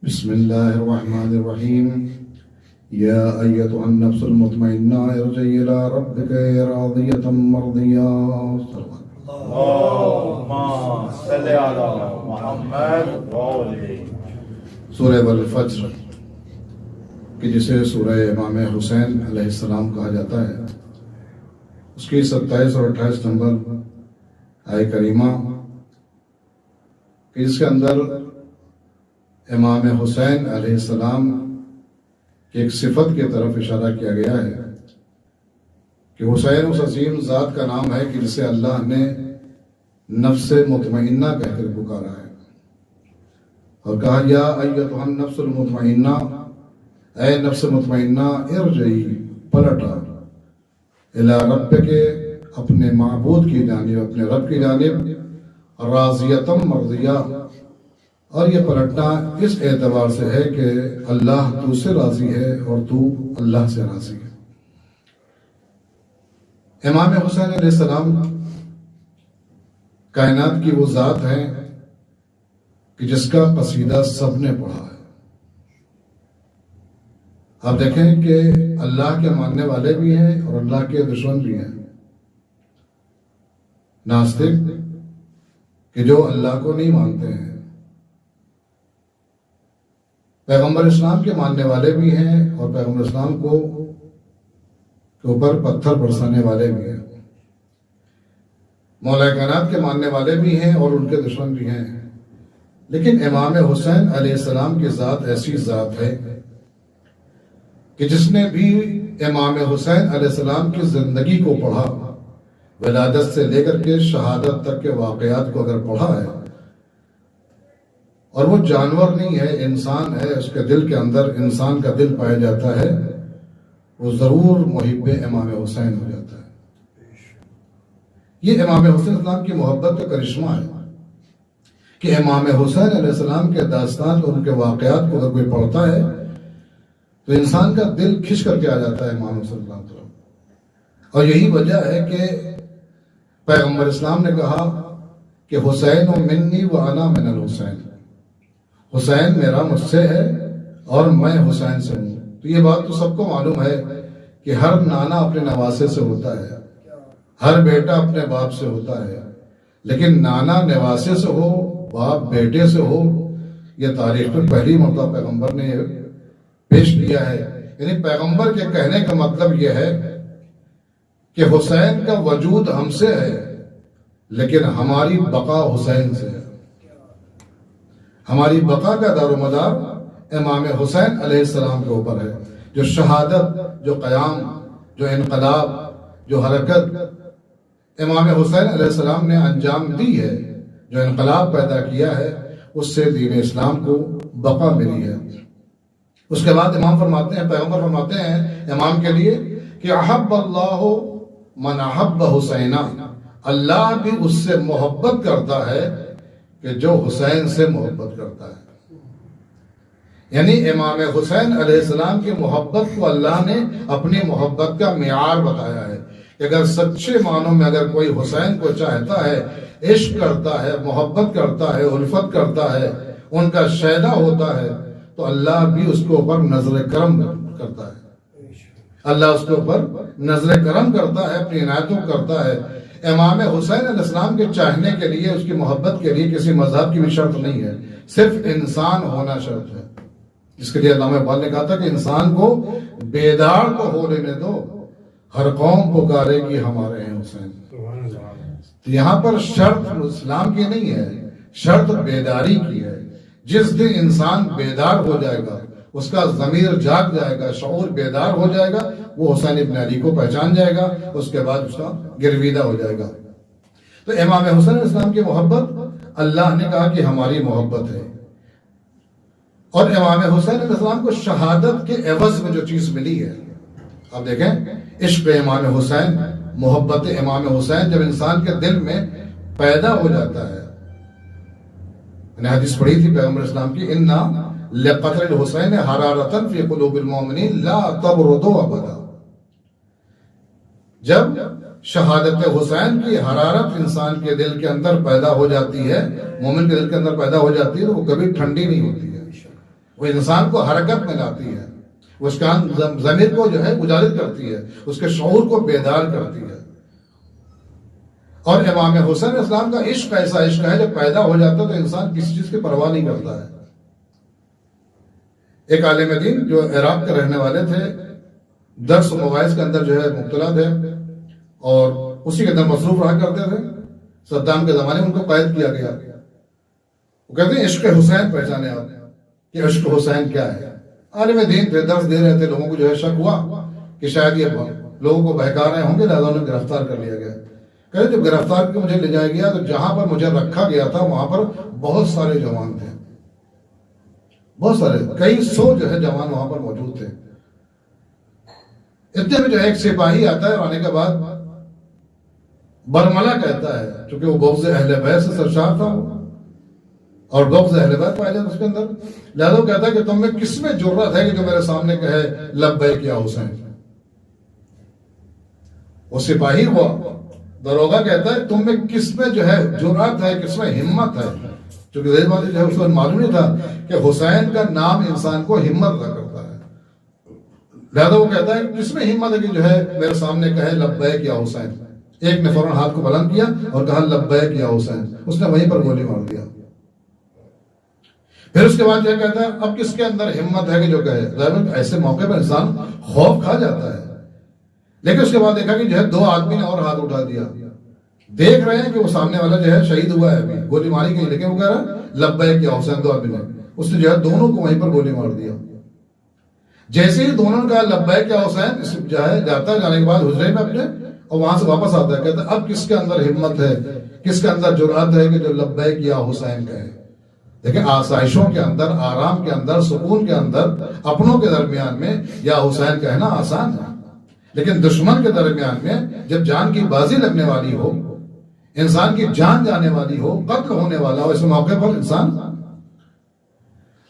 بسم الله الرحمن الرحيم يا أيتها النفس المطمئنة ارجعي إلى ربك راضية مرضية. اللهم صل على محمد وآله. سورہ والفجر کہ جسے سورہ امام حسین علیہ السلام کہا جاتا ہے، اس کی 27 اور 28 نمبر آیہ کریمہ کہ جس کے اندر امام حسین علیہ السلام کی ایک صفت کی طرف اشارہ کیا گیا ہے کہ حسین اس عظیم ذات کا نام ہے کہ جسے اللہ نے نفس مطمئنہ کہہ کر پکارا ہے اور کہا یا ایتھا النفس المطمئنہ، اے نفس مطمئنہ، ارجعی، پلٹا، الی ربک، اپنے معبود کی جانب، اپنے رب کی جانب، راضیۃ مرضیہ، اور یہ پلٹنا اس اعتبار سے ہے کہ اللہ تو سے راضی ہے اور تو اللہ سے راضی ہے۔ امام حسین علیہ السلام کائنات کی وہ ذات ہیں کہ جس کا قصیدہ سب نے پڑھا ہے۔ آپ دیکھیں کہ اللہ کے ماننے والے بھی ہیں اور اللہ کے دشمن بھی ہیں، ناستک کہ جو اللہ کو نہیں مانتے ہیں، پیغمبر اسلام کے ماننے والے بھی ہیں اور پیغمبر اسلام کے اوپر پتھر برسانے والے بھی ہیں، مولا کائنات کے ماننے والے بھی ہیں اور ان کے دشمن بھی ہیں۔ لیکن امام حسین علیہ السلام کی ذات ایسی ذات ہے کہ جس نے بھی امام حسین علیہ السلام کی زندگی کو پڑھا، ولادت سے لے کر کے شہادت تک کے واقعات کو اگر پڑھا ہے، اور وہ جانور نہیں ہے، انسان ہے، اس کے دل کے اندر انسان کا دل پایا جاتا ہے، وہ ضرور محب امام حسین ہو جاتا ہے۔ یہ امام حسین اسلام کی محبت کا کرشمہ ہے کہ امام حسین علیہ السلام کے داستان اور ان کے واقعات کو اگر کوئی پڑھتا ہے تو انسان کا دل کھنچ کر کے آ جاتا ہے امام صلی اللہ علیہ وسلم۔ اور یہی وجہ ہے کہ پیغمبر اسلام نے کہا کہ حسین منی و انا من الحسین، حسین میرا مجھ سے ہے اور میں حسین سے ہوں۔ تو یہ بات تو سب کو معلوم ہے کہ ہر نانا اپنے نواسے سے ہوتا ہے، ہر بیٹا اپنے باپ سے ہوتا ہے، لیکن نانا نواسے سے ہو، باپ بیٹے سے ہو، یہ تاریخ میں پہلی مرتبہ پیغمبر نے پیش کیا ہے۔ یعنی پیغمبر کے کہنے کا مطلب یہ ہے کہ حسین کا وجود ہم سے ہے لیکن ہماری بقا حسین سے ہے، ہماری بقا کا دار و مدار امام حسین علیہ السلام کے اوپر ہے۔ جو شہادت، جو قیام، جو انقلاب، جو حرکت امام حسین علیہ السلام نے انجام دی ہے، جو انقلاب پیدا کیا ہے، اس سے دین اسلام کو بقا ملی ہے۔ اس کے بعد امام فرماتے ہیں، پیغمبر فرماتے ہیں امام کے لیے کہ احب اللہ من احب حسینہ، اللہ بھی اس سے محبت کرتا ہے کہ جو حسین سے محبت کرتا ہے۔ یعنی امام حسین علیہ السلام کی محبت کو اللہ نے اپنی محبت کا معیار بتایا ہے کہ اگر سچے معنوں میں اگر کوئی حسین کو چاہتا ہے، عشق کرتا ہے، محبت کرتا ہے، الفت کرتا ہے، ان کا شیدا ہوتا ہے، تو اللہ بھی اس کے اوپر نظر کرم کرتا ہے، اللہ اس کے اوپر نظر کرم کرتا ہے، اپنی عنایتوں کرتا ہے۔ امام حسین علیہ السلام کے چاہنے کے لیے، اس کی محبت کے لیے کسی مذہب کی بھی شرط نہیں ہے، صرف انسان ہونا شرط ہے، جس کے لیے علامہ اقبال نے کہا تھا کہ انسان کو بیدار تو ہو لینے دو، ہر قوم پکارے گی ہمارے ہیں حسین۔ تو یہاں پر شرط اسلام کی نہیں ہے، شرط بیداری کی ہے۔ جس دن انسان بیدار ہو جائے گا، اس کا ضمیر جاگ جائے گا، شعور بیدار ہو جائے گا، وہ حسین ابن علی کو پہچان جائے گا، اس کے بعد اس کا گرویدہ ہو جائے گا۔ تو امام حسین علیہ السلام کی محبت اللہ نے کہا کہ ہماری محبت ہے، اور امام حسین علیہ السلام کو شہادت کے عوض میں جو چیز ملی ہے، آپ دیکھیں عشق امام حسین، محبت امام حسین جب انسان کے دل میں پیدا ہو جاتا ہے، میں نے حدیث پڑھی تھی پیغمبر اسلام کی، اِنَّا لِقَتْلِ الْحُسَيْنِ حَرَارَةً فِي قُلُوبِ الْمُؤْمِنِينَ لَا تَبْرُدُ أَبَدًا، جب شہادت حسین کی حرارت انسان کے دل کے اندر پیدا ہو جاتی ہے، مومن کے دل کے اندر پیدا ہو جاتی ہے، تو وہ کبھی ٹھنڈی نہیں ہوتی ہے، وہ انسان کو حرکت میں لاتی ہے، وہ اس کا ضمیر کو جو ہے اجاگر کرتی ہے، اس کے شعور کو بیدار کرتی ہے۔ اور امام حسین علیہ السلام کا عشق ایسا عشق ہے جب پیدا ہو جاتا ہے تو انسان کسی چیز کی پرواہ نہیں کرتا ہے۔ ایک عالم دین جو عراق کے رہنے والے تھے، درس و مواعظ کے اندر جو ہے مبتلا تھے اور اسی کے اندر مصروف رہا کرتے تھے۔ صدام کے زمانے میں ان کو قید کیا گیا۔ وہ کہتے ہیں عشق حسین پہچانے آپ کہ عشق حسین کیا ہے۔ عالم دین تھے، درس دے رہے تھے، لوگوں کو جو ہے شک ہوا کہ شاید یہ لوگوں کو بہکا رہے ہوں گے، لہذا انہیں گرفتار کر لیا گیا۔ کہتے جب گرفتار کر مجھے لے جایا گیا تو جہاں پر مجھے رکھا گیا تھا وہاں پر بہت سارے جوان تھے، بہت سارے، کئی سو جو ہے جوان وہاں پر موجود تھے۔ اتنے میں جو ہے ایک سپاہی آتا ہے، آنے کے بعد برملا کہتا ہے، چونکہ وہ بغض اہل بیت سے سرشار تھا اور بغض اہل بیت پایا جاتا اس کے اندر، لہذا وہ کہتا ہے کہ تم میں کس میں جرأت ہے کہ جو میرے سامنے کہے لبیک یا حسین۔ وہ سپاہی ہوا، دروغہ کہتا ہے تم میں کس میں جو ہے جرأت ہے، کس میں ہمت ہے، چونکہ ظاہر بات جو ہے اس کو معلوم نہیں تھا کہ حسین کا نام انسان کو ہمت ادا کرتا ہے، لہذا وہ کہتا ہے کس میں ہمت ہے کہ جو ہے میرے سامنے کہے لبیک یا حسین۔ ایک نے فوراً ہاتھ کو بلند کیا اور کہا لبیک یا حسین، اس نے وہیں پر گولی مار دیا۔ پھر اس کے بعد یہ کہتا ہے اب کس کے اندر ہمت ہے کہ جو کہے، ظاہر ایسے موقع پر انسان خوف کھا جاتا ہے، لیکن اس کے بعد دیکھا کہ جو ہے دو آدمی نے اور ہاتھ اٹھا دیا، دیکھ رہے ہیں کہ وہ سامنے والا جو ہے شہید ہوا ہے، ابھی گولی ماری گئی، لیکن وہ کہہ رہا ہے لبیک یا حسین، دو آدمی نے، اس نے جو ہے دونوں کو وہیں پر گولی مار دیا۔ جیسے ہی دونوں نے کہا لبیک یا حسین، اس جو ہے جاتا ہے، جانے کے بعد حجرے میں اپنے، اور وہاں سے واپس آتا ہے، کہتا ہے اب کس کے اندر ہمت ہے، کس کے اندر جرأت ہے کہ جو لبیک یا حسین کہے۔ دیکھیں آسائشوں کے اندر، آرام کے اندر، سکون کے اندر، اپنوں کے درمیان میں یا حسین کہنا آسان ہے، لیکن دشمن کے درمیان میں جب جان کی بازی لگنے والی ہو، انسان کی جان جانے والی ہو، قتل ہونے والا ہو، اس موقع پر انسان،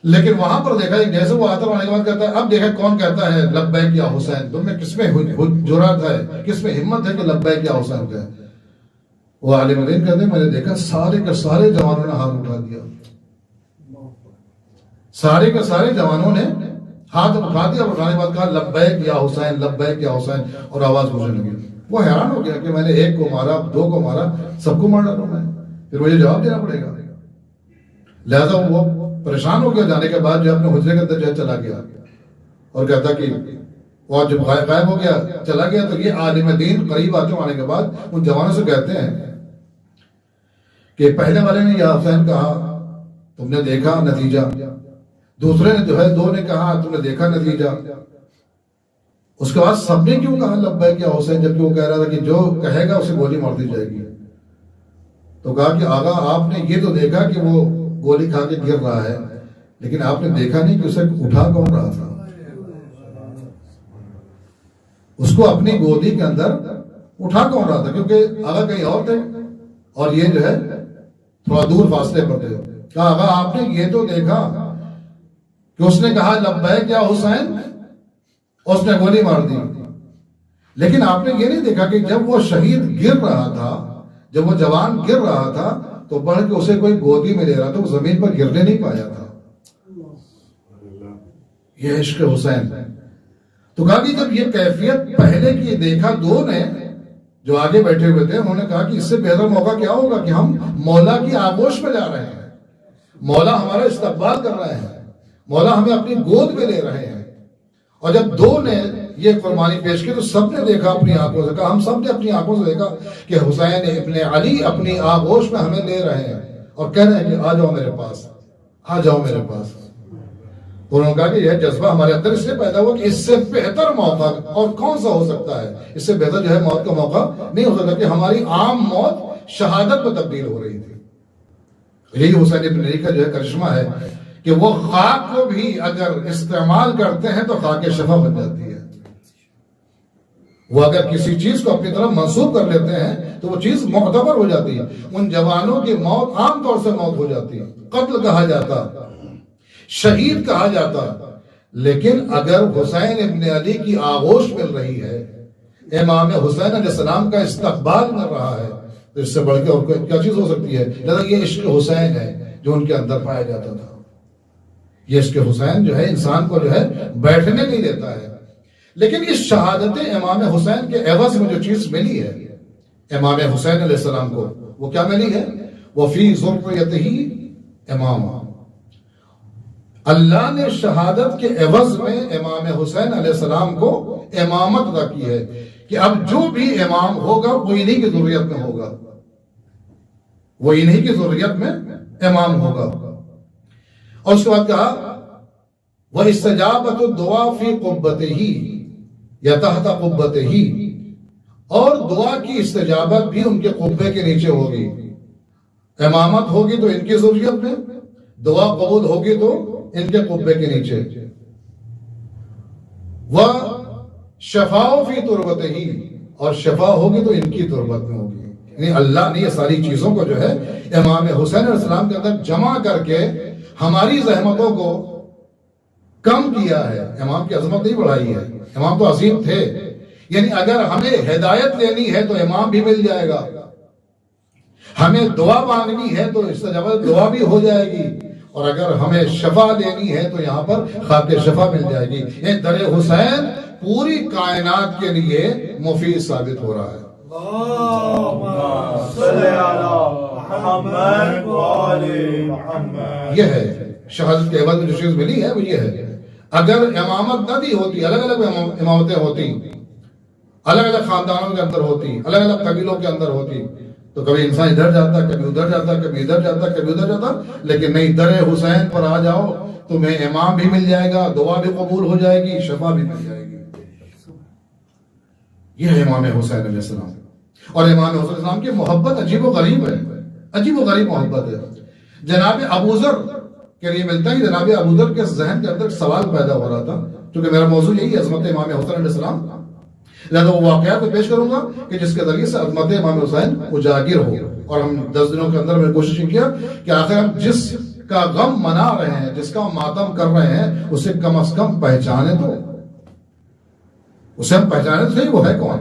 لیکن وہاں پر دیکھا جیسے وہ آتا رہنے کے بعد کہتا ہے اب دیکھیں کون کہتا ہے لبیک یا حسین، تم میں کس میں جرأت ہے، کس میں ہمت ہے کہ لبیک یا حسین کہے۔ وہ عالم دین کہتے ہیں میں نے دیکھا سارے کے سارے جوانوں نے ہاتھ اٹھا دیا، سارے کے سارے جوانوں نے ہاتھ اٹھا دیا، اور اٹھانے کے بعد کہا لبیک یا حسین، لبیک یا حسین، اور آواز گونجنے لگی۔ وہ حیران ہو گیا کہ میں نے ایک کو مارا، دو کو مارا، سب کو مار ڈالوں میں، پھر مجھے جواب دینا پڑے گا۔ لہذا وہ پریشان ہو گیا، جانے کے بعد جو اپنے حجرے کے اندر جو چلا گیا اور کہتا کہ وہ جب غائب ہو گیا، چلا گیا، تو یہ عالم دین قریب آنے کے بعد ان جوانوں سے کہتے ہیں کہ پہلے والے نے یا حسین کہا، تم نے دیکھا نتیجہ، دوسرے نے جو ہے دو نے کہا، تم نے دیکھا نتیجہ، اس کے بعد سب نے کیوں کہا لبیک یا حسین، جبکہ وہ کہہ رہا تھا کہ جو کہے گا اسے گولی مار دی جائے گی۔ تو کہا کہ آقا آپ نے یہ تو دیکھا کہ وہ گولی کھا کے گر رہا ہے، لیکن آپ نے دیکھا نہیں کہ اسے اٹھا کون رہا تھا، اس کو اپنی گودی کے اندر اٹھا کون رہا تھا، کیونکہ آقا کہیں اور تھے اور یہ جو ہے تھوڑا دور فاصلے پر تھے۔ کہا آقا آپ نے یہ تو دیکھا کہ اس نے کہا لبیک یا حسین، اس نے گولی مار دی، لیکن آپ نے یہ نہیں دیکھا کہ جب وہ شہید گر رہا تھا، جب وہ جوان گر رہا تھا تو بڑھ کے اسے کوئی گودی میں لے رہا تھا، وہ زمین پر گرنے نہیں پایا تھا۔ یہ عشق حسین۔ تو کہا کہ جب یہ کیفیت پہلے کی دیکھا دو نے جو آگے بیٹھے ہوئے تھے، انہوں نے کہا کہ اس سے بہتر موقع کیا ہوگا کہ ہم مولا کی آغوش میں جا رہے ہیں، مولا ہمارا استقبال کر رہے ہیں، مولا ہمیں اپنی گود میں لے رہے ہیں۔ اور جب دو نے یہ قربانی پیش کی تو سب نے دیکھا اپنی آنکھوں سے، کہا ہم سب نے اپنی آنکھوں سے دیکھا کہ حسین ابن علی اپنی آغوش میں ہمیں لے رہے ہیں اور کہہ رہے ہیں کہ آ جاؤ میرے پاس، آ جاؤ میرے پاس۔ انہوں نے کہا کہ یہ جذبہ ہمارے اندر اس لیے پیدا ہوا کہ اس سے بہتر موقع اور کون سا ہو سکتا ہے، اس سے بہتر جو ہے موت کا موقع نہیں ہو سکتا، کہ ہماری عام موت شہادت میں تبدیل ہو رہی تھی۔ یہی حسین ابن علی کا جو ہے کرشمہ ہے کہ وہ خاک کو بھی اگر استعمال کرتے ہیں تو خاک شفا بن جاتی ہے۔ وہ اگر کسی چیز کو اپنی طرف منسوب کر لیتے ہیں تو وہ چیز معتبر ہو جاتی ہے۔ ان جوانوں کی موت عام طور سے موت ہو جاتی ہے، قتل کہا جاتا، شہید کہا جاتا، لیکن اگر حسین ابن علی کی آغوش مل رہی ہے، امام حسین علیہ السلام کا استقبال مل رہا ہے، تو اس سے بڑھ کے اور کیا چیز ہو سکتی ہے؟ لہذا یہ عشق حسین ہے جو ان کے اندر پایا جاتا تھا۔ یہ عشق حسین جو ہے انسان کو جو ہے بیٹھنے نہیں دیتا ہے. لیکن اس شہادت امام حسین کے عوض میں جو چیز ملی ہے امام حسین علیہ السلام کو، وہ کیا ملی ہے؟ وفی ذریتہ امام. اللہ نے شہادت کے عوض میں امام حسین علیہ السلام کو امامت عطا کی ہے کہ اب جو بھی امام ہوگا وہ انہی کی ذریت میں ہوگا، وہ انہی کی ذریت میں امام ہوگا. اور اس کے بعد کہا وَإِسْتَجَابَتُ الدُّعَا فِي قُبَّتِهِ یا تحت قُبَّتِهِ، اور دعا کی استجابت بھی ان کے قبے کے نیچے ہوگی. امامت ہوگی تو ان کی ذریت میں، دعا قبول ہوگی تو ان کے قبے کے نیچے. وَشَفَاءُ فِي تُرْبَتِهِ، اور شفا ہوگی تو ان کی تربت میں ہوگی. یعنی اللہ نے یہ ساری چیزوں کو جو ہے امام حسین علیہ السلام کے اندر جمع کر کے ہماری زحمتوں کو کم کیا ہے. امام کی عظمت نہیں بڑھائی ہے، امام تو عظیم تھے. یعنی اگر ہمیں ہدایت لینی ہے تو امام بھی مل جائے گا، ہمیں دعا مانگنی ہے تو استجابت دعا بھی ہو جائے گی، اور اگر ہمیں شفا لینی ہے تو یہاں پر خاک شفا مل جائے گی. یہ در حسین پوری کائنات کے لیے مفید ثابت ہو رہا ہے. یہ ہے شہادت کے عوض میں جو چیز ملی ہے وہ یہ ہے. اگر امامت نہ دی ہوتی، الگ الگ امامتیں ہوتی، الگ الگ خاندانوں کے اندر ہوتی، الگ الگ قبیلوں کے اندر ہوتی، تو کبھی انسان ادھر جاتا، کبھی ادھر جاتا، کبھی ادھر جاتا، کبھی ادھر جاتا. لیکن نہیں، در حسین پر آ جاؤ تمہیں امام بھی مل جائے گا، دعا بھی قبول ہو جائے گی، شفا بھی مل جائے گی. یہ ہے امام حسین علیہ السلام. اور امام حسین علیہ السلام کی محبت عجیب و غریب ہے، عجیب و غریب محبت ہے. جناب ابوذر کے لیے ملتا ہے کہ جناب ابوذر کے ذہن کے اندر سوال پیدا ہو رہا تھا، کیونکہ میرا موضوع یہی ہے عظمت امام حسین علیہ السلام. لہذا وہ واقعات میں پیش کروں گا کہ جس کے ذریعے سے عظمت امام حسین اجاگر ہو. اور ہم 10 دنوں کے اندر میں کوشش کیا کہ آخر ہم جس کا غم منا رہے ہیں، جس کا ماتم کر رہے ہیں، اسے کم از کم پہچانے تو، اسے ہم پہچانے تو صحیح وہ ہے کون.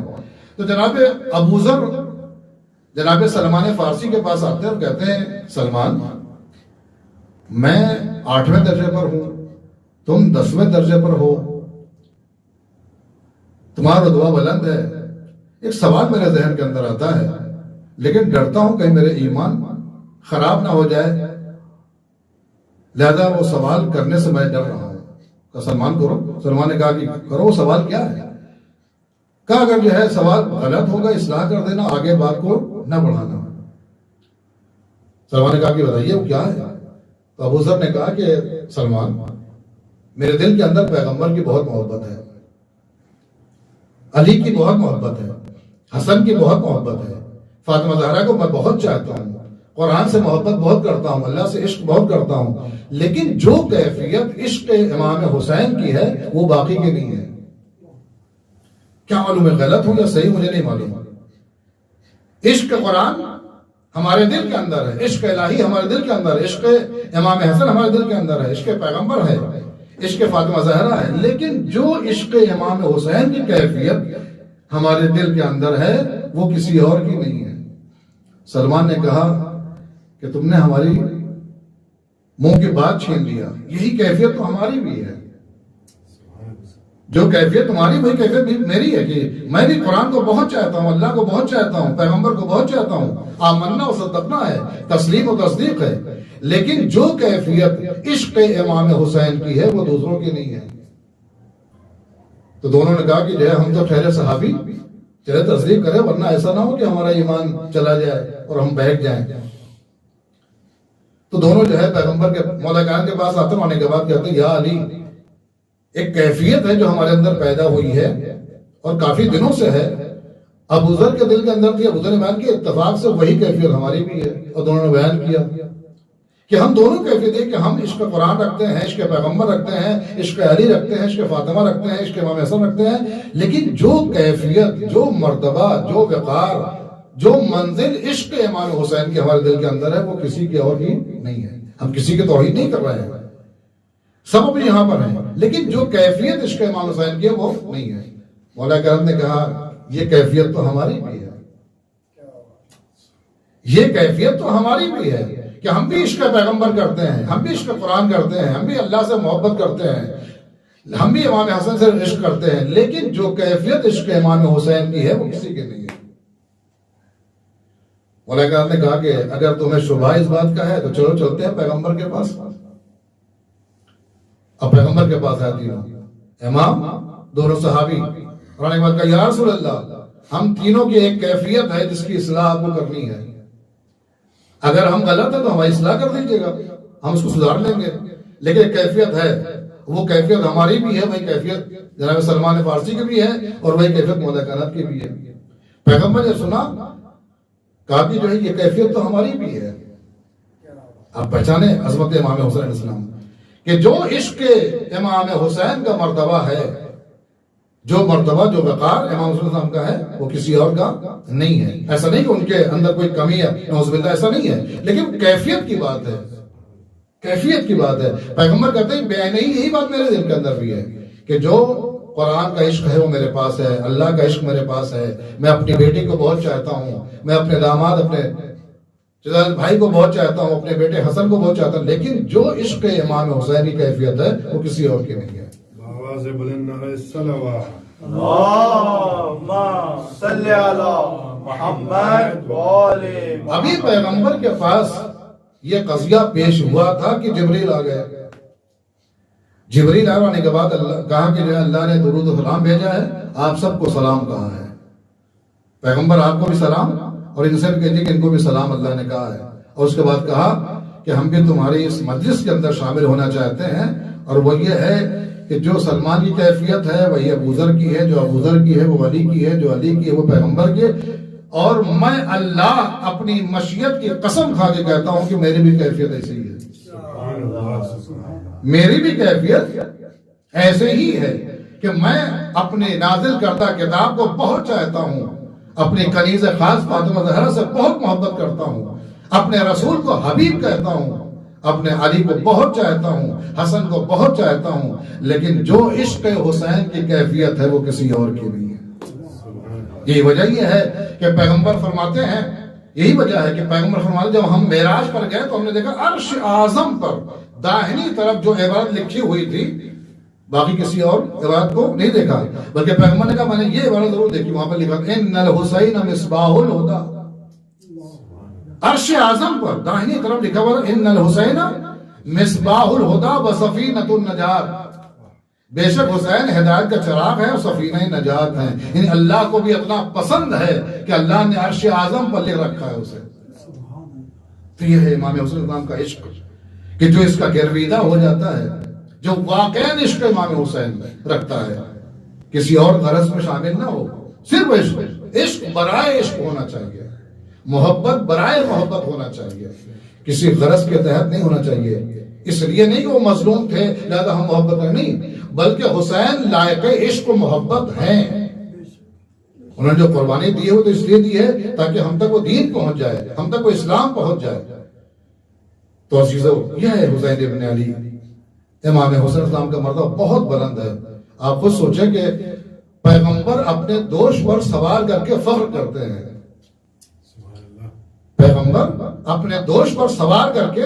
تو جناب ابوذر جناب سلمان فارسی کے پاس آتے ہیں اور کہتے ہیں سلمان، میں 8ویں درجے پر ہوں، تم 10ویں درجے پر ہو، تمہارا رتبہ بلند ہے. ایک سوال میرے ذہن کے اندر آتا ہے، لیکن ڈرتا ہوں کہیں میرے ایمان خراب نہ ہو جائے، لہذا وہ سوال کرنے سے میں ڈر رہا ہوں. کہا سلمان کرو. سلمان نے کہا کہ کرو. وہ سوال کیا ہے؟ کہا اگر جو ہے سوال غلط ہوگا اصلاح کر دینا، آگے بات کو نہ بڑھانا. سلمان نے کہا کہ بتائیے وہ کیا ہے؟ تو ابوذر نے کہا کہ سلمان، میرے دل کے اندر پیغمبر کی بہت محبت ہے، علی کی بہت محبت ہے، حسن کی بہت محبت ہے، فاطمہ زہرا کو میں بہت چاہتا ہوں، قرآن سے محبت بہت کرتا ہوں، اللہ سے عشق بہت کرتا ہوں. لیکن جو کیفیت عشق امام حسین کی ہے وہ باقی کی نہیں ہے. کیا معلوم ہے غلط ہو یا صحیح، مجھے نہیں معلوم. عشق قرآن ہمارے دل کے اندر ہے، عشق الہی ہمارے دل کے اندر ہے، عشق امام حسن ہمارے دل کے اندر ہے، عشق پیغمبر ہے، عشق فاطمہ زہرا ہے. لیکن جو عشق امام حسین کی کیفیت ہمارے دل کے اندر ہے وہ کسی اور کی نہیں ہے. سلمان نے کہا کہ تم نے ہماری منہ کی بات چھین لیا. یہی کیفیت تو ہماری بھی ہے. جو کیفیت تمہاری وہی کیفیت بھی میری ہے کہ میں بھی قرآن کو بہت چاہتا ہوں، اللہ کو بہت چاہتا ہوں، پیغمبر کو بہت چاہتا ہوں. آمنا و صدقنا ہے، تسلیم و تصدیق ہے. لیکن جو کیفیت عشق امام حسین کی ہے وہ دوسروں کی نہیں ہے. تو دونوں نے کہا کہ جو ہے ہم تو ٹھہرے صحابی، چلے تصدیق کرے، ورنہ ایسا نہ ہو کہ ہمارا ایمان چلا جائے اور ہم بہک جائیں. تو دونوں جو ہے پیغمبر کے مولا کائنات کے پاس آتے ہونے کے بعد کہتے ہیں یا علی، ایک کیفیت ہے جو ہمارے اندر پیدا ہوئی ہے اور کافی دنوں سے ہے. ابوذر کے دل کے اندر تھی، ابوذر نے بیان کیا، اتفاق سے وہی کیفیت ہماری بھی ہے. اور دونوں نے بیان کیا کہ ہم دونوں کیفیت ہے کہ ہم عشق قرآن رکھتے ہیں، عشق پیغمبر رکھتے ہیں، عشق علی رکھتے ہیں، عشق فاطمہ رکھتے ہیں، عشق امام حسن رکھتے ہیں. لیکن جو کیفیت، جو مرتبہ، جو وقار، جو منزل عشق امام حسین کی ہمارے دل کے اندر ہے وہ کسی کی اور کی نہیں ہے. ہم کسی کی توہین نہیں کر رہے ہیں، سب اپنے یہاں پر ہیں، لیکن جو کیفیت عشق امام حسین کی ہے وہ نہیں ہے. مولا کرم نے کہا یہ کیفیت تو ہماری بھی ہے، یہ کیفیت تو ہماری بھی ہے کہ ہم بھی عشق پیغمبر کرتے ہیں، ہم بھی عشق قرآن کرتے ہیں، ہم بھی اللہ سے محبت کرتے ہیں، ہم بھی امام حسن سے عشق کرتے ہیں، لیکن جو کیفیت عشق امام حسین کی ہے وہ کسی کی نہیں ہے۔ مولانا نے کہا کہ اگر تمہیں شبہ اس بات کا ہے تو چلو چلتے ہیں پیغمبر کے پاس۔ اب پیغمبر کے پاس آتی ہوں، امام دونوں صحابی، اور نے کہا یا رسول اللہ، ہم تینوں کی ایک کیفیت ہے جس کی اصلاح آپ کو کرنی ہے، اگر ہم غلط ہیں تو ہماری اصلاح کر دیجیے گا، ہم اس کو سدھار لیں گے، لیکن ایک کیفیت ہے، وہ کیفیت ہماری بھی ہے، وہی کیفیت جناب سلمان فارسی کی بھی ہے، اور وہی کیفیت مولا کائنات کی بھی ہے۔ پیغمبر نے سنا، کہا کہ جو ہے یہ کیفیت تو ہماری بھی ہے۔ آپ پہچانے عظمت امام حسین علیہ السلام کہ جو عشق امام حسین کا مرتبہ ہے، جو مرتبہ جو وقار امام حسین السلام کا ہے وہ کسی اور کا نہیں ہے۔ ایسا نہیں کہ ان کے اندر کوئی کمی ہے، نعوذ باللہ، ایسا نہیں ہے، لیکن کیفیت کی بات ہے، کیفیت کی بات ہے۔ پیغمبر کہتے ہیں بے نہیں، یہی بات میرے دل کے اندر بھی ہے کہ جو قرآن کا عشق ہے وہ میرے پاس ہے، اللہ کا عشق میرے پاس ہے، میں اپنی بیٹی کو بہت چاہتا ہوں، میں اپنے داماد اپنے بھائی کو بہت چاہتا ہوں، اپنے بیٹے حسن کو بہت چاہتا ہوں، لیکن جو عشق امام حسین کی کیفیت ہے وہ کسی اور کی نہیں ہے۔ آواز بلند نعرہ الصلوات۔ اللہم صلی علی محمد وآل محمد۔ ابھی پیغمبر کے پاس یہ قضیہ پیش ہوا تھا کہ جبریل آ گئے۔ جبریل آنے کے بعد اللہ کہا کہ جو اللہ نے درود و سلام بھیجا ہے، آپ سب کو سلام کہا ہے، پیغمبر آپ کو بھی سلام، اور ان سے بھی کہیے کہ ان کو بھی سلام اللہ نے کہا ہے، اور اس کے بعد کہا کہ ہم بھی تمہاری اس مجلس کے اندر شامل ہونا چاہتے ہیں، اور وہ یہ ہے کہ جو سلمان کی کیفیت ہے وہی ابو ذر کی ہے، جو ابو ذر کی ہے وہ علی کی ہے، جو علی کی ہے وہ پیغمبر کی ہے، اور میں اللہ اپنی مشیت کی قسم کھا کے کہتا ہوں کہ میری بھی کیفیت ایسی ہی ہے، میری بھی کیفیت ایسے ہی ہے کہ میں اپنے نازل کردہ کتاب کو بہت چاہتا ہوں، اپنی کنیز خاص فاطمہ زہرا سے بہت محبت کرتا ہوں، اپنے رسول کو حبیب کہتا ہوں، اپنے علی کو بہت چاہتا ہوں، حسن کو بہت چاہتا ہوں، لیکن جو عشق حسین کی کیفیت ہے وہ کسی اور کی نہیں ہے۔ یہی وجہ یہ ہے کہ پیغمبر فرماتے ہیں، یہی وجہ ہے کہ پیغمبر فرماتے ہیں جب ہم معراج پر گئے تو ہم نے دیکھا عرش اعظم پر داہنی طرف جو عبارت لکھی ہوئی تھی، باقی کسی اور عبارت کو نہیں دیکھا، بلکہ پیغمبر نے کہا میں نے یہ عبارت ضرور دیکھی، وہاں پر لکھا ان الحسین مصباح الہدی، عرش اعظم پر داہنی طرف لکھا ہوا ان الحسین مصباح الہدی وسفینۃ النجات، بے شک حسین ہدایت کا چراغ ہے اور سفینہ نجات ہے، یعنی اللہ کو بھی اتنا پسند ہے کہ اللہ نے عرش اعظم پر لکھ رکھا ہے اسے۔ تو یہ ہے امام حسین السلام کا عشق کہ جو اس کا گرویدہ ہو جاتا ہے، جو واقعاً عشق امام حسین رکھتا ہے، کسی اور غرض میں شامل نہ ہو، صرف عشق، عشق برائے عشق ہونا چاہیے، محبت برائے محبت ہونا چاہیے، کسی غرض کے تحت نہیں ہونا چاہیے، اس لیے نہیں کہ وہ مظلوم تھے لہذا ہم محبت کریں، نہیں، بلکہ حسین لائق عشق و محبت ہیں، انہوں نے جو قربانی دی ہے وہ تو اس لیے دی ہے تاکہ ہم تک وہ دین پہنچ جائے، ہم تک وہ اسلام پہنچ جائے۔ تو عزیزو، یہ ہے حسین ابن علی، امام حسین اسلام کا مرتبہ بہت بلند ہے۔ آپ خود سوچیں کہ پیغمبر اپنے دوش پر سوار کر کے فخر کرتے ہیں، پیغمبر اپنے دوش پر سوار کر کے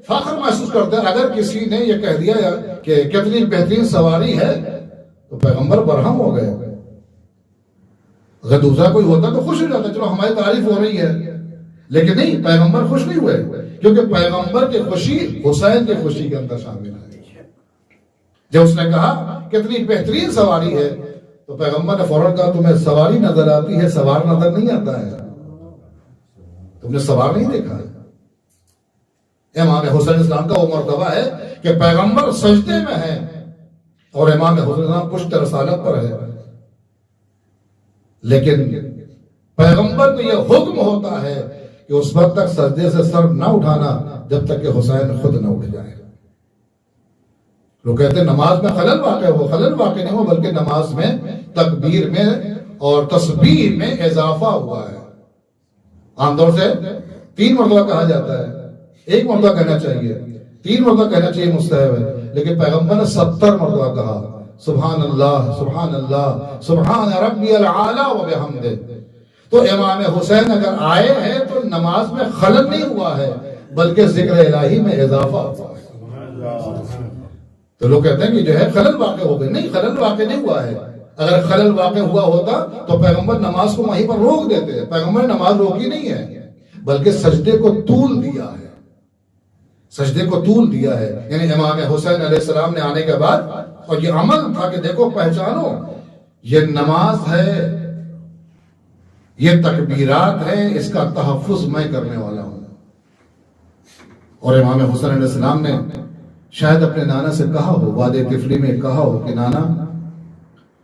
فخر محسوس کرتے ہیں۔ اگر کسی نے یہ کہہ دیا کہ کتنی بہترین سواری ہے تو پیغمبر برہم ہو گئے، اگر دوسرا کوئی ہوتا تو خوش ہو جاتا، چلو ہماری تعریف ہو رہی ہے، لیکن نہیں، پیغمبر خوش نہیں ہوئے، کیونکہ پیغمبر کی خوشی حسین کی خوشی کے اندر شامل ہے۔ جب اس نے کہا کتنی بہترین سواری ہے تو پیغمبر نے فوراً کہا تمہیں سواری نظر آتی ہے، سوار نظر نہیں آتا ہے، تم نے سوار نہیں دیکھا ہے۔ امام حسین اسلام کا وہ مرتبہ ہے کہ پیغمبر سجدے میں ہے اور امام حسین اسلام پشت رسالت پر ہے، لیکن پیغمبر کو یہ حکم ہوتا ہے کہ اس وقت تک سجدے سے سر نہ اٹھانا جب تک کہ حسین خود نہ اٹھ جائے۔ لوگ کہتے ہیں نماز میں خلل واقع ہو، خلل واقع نہیں ہو، بلکہ نماز میں تکبیر میں اور تسبیح میں اضافہ ہوا ہے۔ عام طور سے 3 مرتبہ کہا جاتا ہے، 1 مرتبہ کہنا چاہیے، 3 مرتبہ کہنا چاہیے مستحب ہے، لیکن پیغمبر نے 70 مرتبہ کہا سبحان اللہ سبحان اللہ سبحان ربی العالی و بحمدہ۔ تو امام حسین اگر آئے ہیں تو نماز میں خلل نہیں ہوا ہے، بلکہ ذکر الہی میں اضافہ ہوا ہے۔ تو لوگ کہتے ہیں کہ جو ہے خلل واقع ہو گئی، نہیں، خلل واقع نہیں ہوا ہے۔ اگر خلل واقع ہوا ہوتا تو پیغمبر نماز کو وہیں پر روک دیتے۔ پیغمبر نے نماز روکی نہیں ہے، بلکہ سجدے کو طول دیا ہے، سجدے کو طول دیا ہے۔ یعنی امام حسین علیہ السلام نے آنے کے بعد، اور یہ عمل تھا کہ دیکھو پہچانو یہ نماز ہے، یہ تکبیرات ہے، اس کا تحفظ میں کرنے والا ہوں۔ اور امام حسین علیہ السلام نے شاید اپنے نانا سے کہا ہو، وادی طفلی میں کہا ہو کہ نانا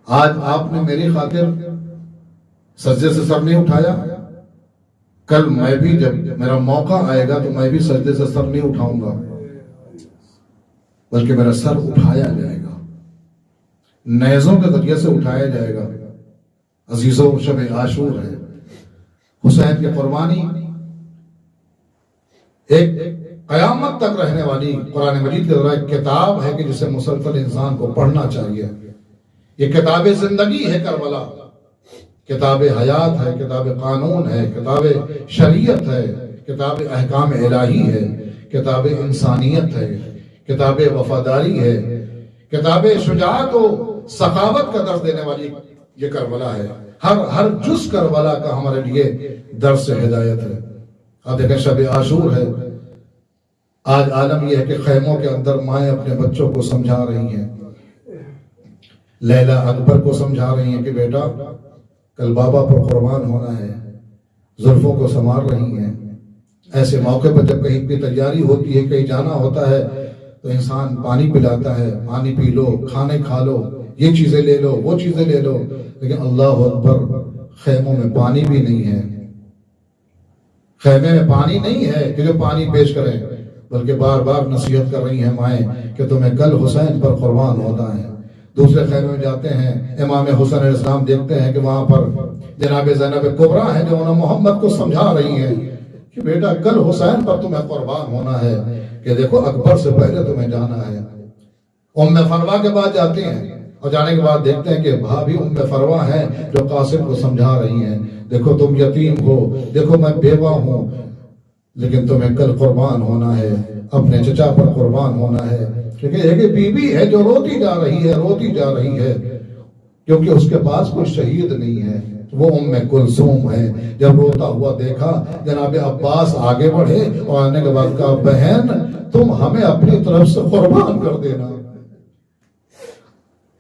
آج آپ نے میری خاطر سجدے سے سر نہیں اٹھایا، کل میں بھی جب میرا موقع آئے گا تو میں بھی سجدے سے سر نہیں اٹھاؤں گا، بلکہ میرا سر اٹھایا جائے گا، نیزوں کے ذریعے سے اٹھایا جائے گا۔ عزیزوں، شب عاشور ہے، حسین کی قربانی ایک قیامت تک رہنے والی قرآن مجید کے ذرا ایک کتاب ہے کہ جسے مسلسل انسان کو پڑھنا چاہیے۔ یہ کتاب زندگی ہے کربلا، کتاب حیات ہے، کتاب قانون ہے، کتاب شریعت ہے، کتاب احکام الہی ہے، کتاب انسانیت ہے، کتاب وفاداری ہے، کتاب شجاعت و سخاوت کا درس دینے والی یہ کربلا ہے۔ ہر جز کربلا کا ہمارے لیے درس ہدایت ہے۔ اب دیکھیں شب عاشور ہے، آج عالم یہ ہے کہ خیموں کے اندر مائیں اپنے بچوں کو سمجھا رہی ہیں، لیلا اکبر کو سمجھا رہی ہیں کہ بیٹا کل بابا پر قربان ہونا ہے، زلفوں کو سنوار رہی ہیں۔ ایسے موقع پر جب کہیں کی تیاری ہوتی ہے، کہیں جانا ہوتا ہے تو انسان پانی پلاتا ہے، پانی پی لو، کھانے کھا لو، یہ چیزیں لے لو، وہ چیزیں لے لو، لیکن اللہ اکبر خیموں میں پانی بھی نہیں ہے۔ خیمے میں پانی نہیں ہے کہ جو پانی پیش کریں، بلکہ بار بار نصیحت کر رہی ہیں مائیں کہ تمہیں کل حسین پر قربان ہونا ہے۔ دوسرے خیمے میں جاتے ہیں، امام حسین علیہ السلام دیکھتے ہیں کہ وہاں پر جناب زینب کبریٰ ہیں جو انہوں محمد کو سمجھا رہی ہیں کہ بیٹا کل حسین پر تمہیں قربان ہونا ہے، کہ دیکھو اکبر سے پہلے تمہیں جانا ہے۔ ام فروا کے بعد جاتے ہیں اور جانے کے بعد دیکھتے ہیں کہ بھابھی ام فروا ہیں جو قاسم کو سمجھا رہی ہیں، دیکھو تم یتیم ہو، دیکھو میں بیوہ ہوں، لیکن تمہیں کل قربان ہونا ہے، اپنے چچا پر قربان ہونا ہے۔ کیونکہ ایک بیوی ہے جو روتی جا رہی ہے، روتی جا رہی ہے، کیونکہ اس کے پاس کوئی شہید نہیں ہے، وہ ام کلثوم ہے۔ جب روتا ہوا دیکھا جناب عباس آگے بڑھے اور آنے کے بعد کہا بہن تم ہمیں اپنی طرف سے قربان کر دینا،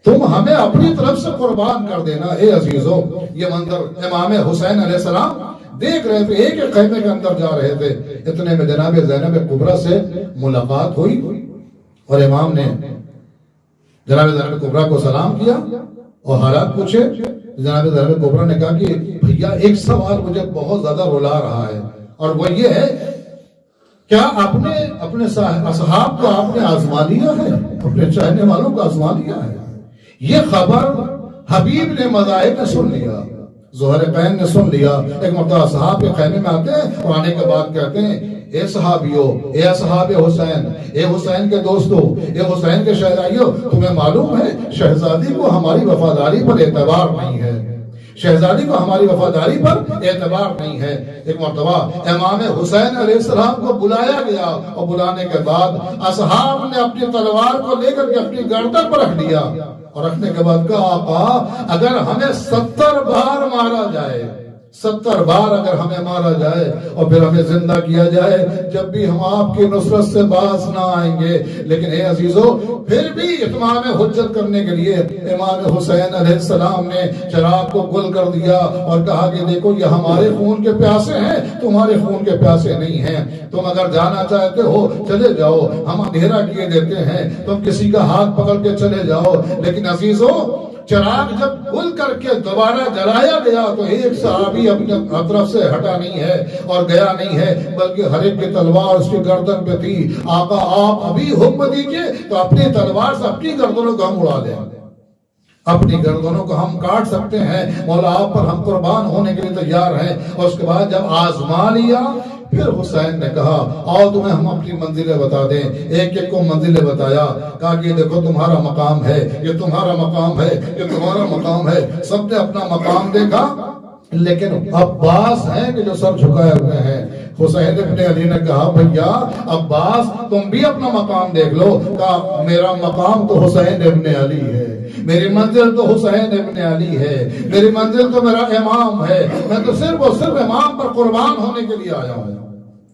تم ہمیں اپنی طرف سے قربان کر دینا۔ اے عزیزو، یہ منظر امام حسین علیہ السلام دیکھ رہے تھے، ایک ایک خیمے کے اندر جا رہے تھے، اتنے میں جناب زینب کبریٰ سے ملاقات ہوئی اور امام نے جناب زینب کبریٰ کو سلام کیا اور حالات پوچھے۔ جناب زینب کبریٰ نے کہا کہ بھیا ایک سوال مجھے بہت زیادہ رلا رہا ہے، اور وہ یہ ہے کیا آپ نے اپنے اصحاب کو آپ نے آزما لیا ہے، اپنے چاہنے والوں کو آزما لیا ہے؟ یہ خبر حبیب نے مذاہب نے سن لیا، زہرقین نے سن لیا۔ ایک مرتبہ صحابہ کے خیمے میں آتے ہیں اور آنے کے بعد کہتے ہیں اے صحابیو، اے اصحاب حسین، اے حسین کے دوستو، اے حسین کے شہزادیو، تمہیں معلوم ہے شہزادی کو ہماری وفاداری پر اعتبار نہیں ہے، شہزادی کو ہماری وفاداری پر اعتبار نہیں ہے۔ ایک مرتبہ امام حسین علیہ السلام کو بلایا گیا اور بلانے کے بعد اصحاب نے اپنی تلوار کو لے کر کے اپنی گردن پر رکھ دیا اور رکھنے کے بعد کہا آقا اگر ہمیں 70 بار مارا جائے، 70 بار اگر ہمیں مارا جائے اور پھر ہمیں زندہ کیا جائے، جب بھی ہم آپ کی نصرت سے باز نہ آئیں گے، لیکن اے عزیزو پھر بھی اتمام حجت کرنے کے لیے امام حسین علیہ السلام نے چراغ کو گل کر دیا اور کہا کہ دیکھو یہ ہمارے خون کے پیاسے ہیں، تمہارے خون کے پیاسے نہیں ہیں، تم اگر جانا چاہتے ہو چلے جاؤ، ہم اندھیرا کیے دیتے ہیں، تم کسی کا ہاتھ پکڑ کے چلے جاؤ۔ لیکن عزیزو چراغ جب گل کر کے دوبارہ جلایا گیا تو ایک صحابی اپنے طرف سے ہٹا نہیں ہے اور گیا نہیں ہے، بلکہ ہر ایک کی تلوار اس کی گردن پہ تھی۔ آقا آپ ابھی حکم دیجئے تو اپنی تلوار سے اپنی گردنوں کو ہم اڑا دیں، اپنی گردنوں کو ہم کاٹ سکتے ہیں، مولا آپ پر ہم قربان ہونے کے لیے تیار ہیں۔ اور اس کے بعد جب آزما لیا پھر حسین نے کہا آؤ تمہیں ہم اپنی منزلیں بتا دیں۔ ایک ایک کو منزلیں بتایا، کہا کہ دیکھو تمہارا مقام ہے، یہ تمہارا مقام ہے، یہ تمہارا مقام ہے۔ سب نے اپنا مقام دیکھا، لیکن عباس ہیں کہ جو سر جھکائے ہوئے ہیں، حسین ابن علی نے کہا بھیا عباس تم بھی اپنا مقام دیکھ لو. کہا میرا مقام تو حسین ابن علی ہے, میری منزل تو حسین ابن علی ہے, میری منزل تو میرا امام ہے, میں تو صرف اور صرف امام پر قربان ہونے کے لیے آیا ہوں.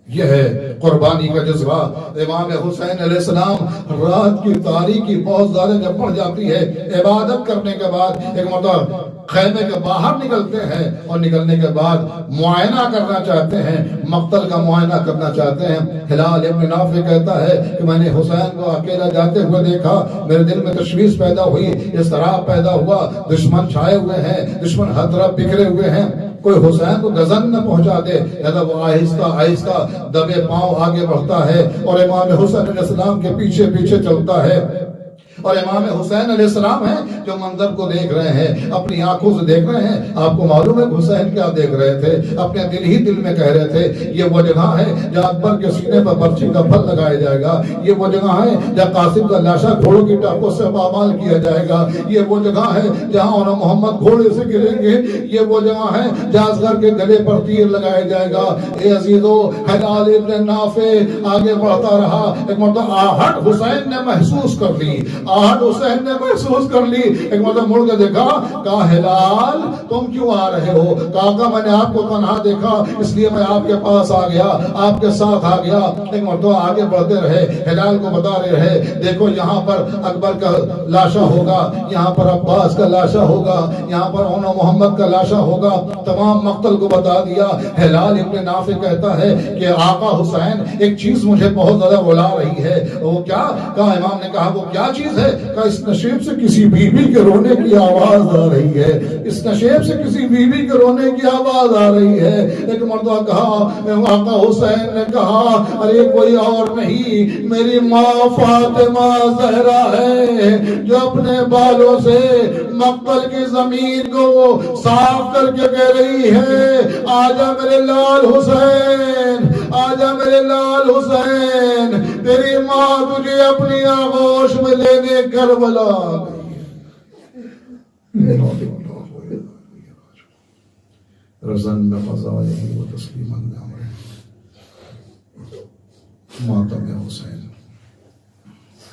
یہ ہے قربانی کا جذبہ. امام حسین علیہ السلام رات کی تاریکی بہت زیادہ جب پڑ جاتی ہے, عبادت کرنے کے بعد ایک مرتبہ خیمے کے باہر نکلتے ہیں اور نکلنے کے بعد معائنہ کرنا چاہتے ہیں, مقتل کا معائنہ کرنا چاہتے ہیں. ہلال ابن نافع کہتا ہے کہ میں نے حسین کو اکیلا جاتے ہوئے دیکھا, میرے دل میں تشویش پیدا ہوئی, اضطراب پیدا ہوا, دشمن چھائے ہوئے ہیں, دشمن ہر طرف بکھرے ہوئے ہیں, کوئی حسین کو غزن نہ پہنچا دے. وہ آہستہ آہستہ دبے پاؤں آگے بڑھتا ہے اور امام حسین علیہ السلام کے پیچھے پیچھے چلتا ہے. اور امام حسین علیہ السلام ہیں جو منظر کو دیکھ رہے ہیں, اپنی آنکھوں سے دیکھ رہے ہیں. آپ کو معلوم ہے حسین کیا دیکھ رہے تھے؟ اپنے دل ہی دل میں کہہ رہے تھے یہ وہ جگہ ہے جہاں اکبر کے سینے پر برچی کا پھل لگایا جائے گا, یہ وہ جگہ ہے جہاں قاسم کا لاشا گھوڑوں کی ٹانکوں سے پامال کیا جائے گا, یہ وہ جگہ ہے جہاں اور محمد گھوڑے سے گریں گے, یہ وہ جگہ ہے جہاں اصغر کے گلے پر تیر لگایا جائے گا. اے عزیزو, ہلال ابن نافع آگے بڑھتا رہا. ایک مرتبہ آہٹ حسین نے محسوس کر لی, آہٹ حسین نے محسوس کر لی. ایک مرتبہ مڑ کے دیکھا, کہا ہلال تم کیوں آ رہے ہو؟ کہا میں نے آپ کو تنہا دیکھا اس لیے میں آپ کے پاس آ گیا, آپ کے ساتھ آ گیا. ایک مرتبہ آگے بڑھتے رہے, ہلال کو بتا رہے دیکھو یہاں پر اکبر کا لاشا ہوگا, یہاں پر عباس کا لاشا ہوگا, یہاں پر اون محمد کا لاشا ہوگا. تمام مقتل کو بتا دیا. ہلال ابن نافع کہتا ہے کہ آقا حسین ایک چیز مجھے بہت زیادہ رلا رہی ہے. وہ کیا؟ کہا امام نے کہا وہ کیا چیز ہے؟ کہا اس نشیب سے کسی بیوی کے رونے کی آواز آ رہی ہے, اس نشیب سے کسی بیوی کے رونے کی آواز آ رہی ہے. ایک مرتبہ کہا آقا حسین نے کہا ارے کوئی اور نہیں, میری ماں فاطمہ زہرا ہے جو اپنے بالوں سے مقتل کی زمین کو صاف کر کے کہہ رہی ہے آجا میرے لال حسین, آجا میرے لال حسین, تیری ماں تجھے اپنی آغوش میں لینے کربلا گئی. رزن بقضائه وتسليما لأمره ماتم حسین.